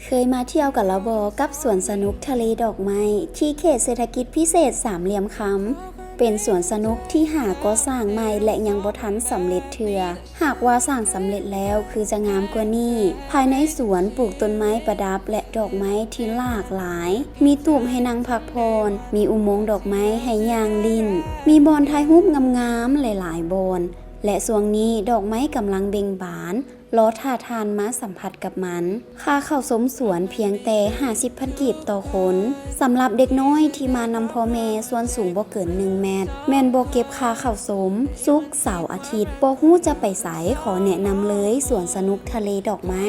เคยมาเที่ยวกับละบอกับสวนสนุกทะเลดอกไม้ที่เขตเศรษฐกิจพิเศษสามเหลี่ยมคำเป็นสวนสนุกที่หาก่อสร้างใหม่และยังบ่ทันสำเร็จเทื่อหากว่าสร้างสำเร็จแล้วคือจะงามกว่านี้ภายในสวนปลูกต้นไม้ประดับและดอกไม้ที่หลากหลายมีตูบให้นั่งพักผ่อนมีอุโมงค์ดอกไม้ให้ย่างลิ้นมีบอนถ่ายรูปงามๆหลายๆบอนและช่วงนี้ดอกไม้กำลังเบ่งบานรอท่าทานมาสัมผัสกับมันค่าเข้าชมสวนเพียงแต่50,000 กีบต่อคนสำหรับเด็กน้อยที่มานำพ่อแม่ส่วนสูงบ่เกิน1 เมตรแม่นบ่เก็บค่าเข้าชมศุกร์เสาร์อาทิตย์บ่ฮู้จะไปไสขอแนะนำเลยสวนสนุกทะเลดอกไม้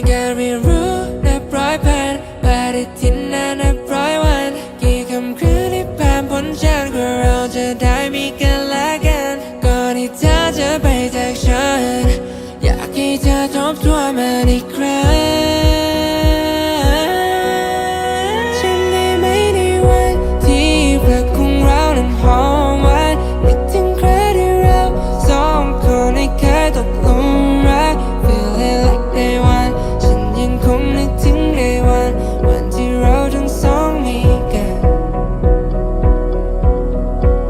การเรียนรู้นับร้อยพันปฏิทินนับร้อยวันกี่คำคืนที่ผ่านพ้นฉันกว่าเราจะได้มีกันและกันก่อนที่เธอจะไปจากฉันอยากให้เธอทบทวนมันอีกครั้งฉันได้ไหมในวันที่รักของเรานั้นหอมหวานนึกถึงครั้งที่เราสองคนได้เคยตกหลุมรัก Feeling like day oneยังคงนึกถึงในวันที่เราทั้งสองมีกัน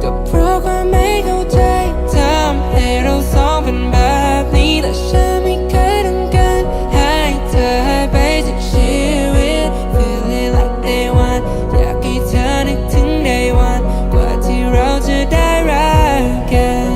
ก็เพราะความไม่เข้าใจทำให้เราสองเป็นแบบนี้แต่ฉันไม่เคยต้องการให้เธอหายไปจากชีวิต Feeling like day one อยากให้เธอนึกถึง day one กว่าที่เราจะได้รักกัน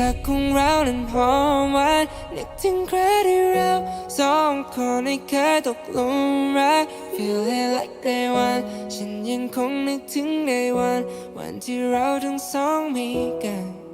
รักของเรานั้นหอมหวานนึกถึงครั้งที่เราสองคนได้เคยตกหลุมรัก Feeling like day one ฉันยังคงนึกถึง day one วันที่เราทั้งสองมีกัน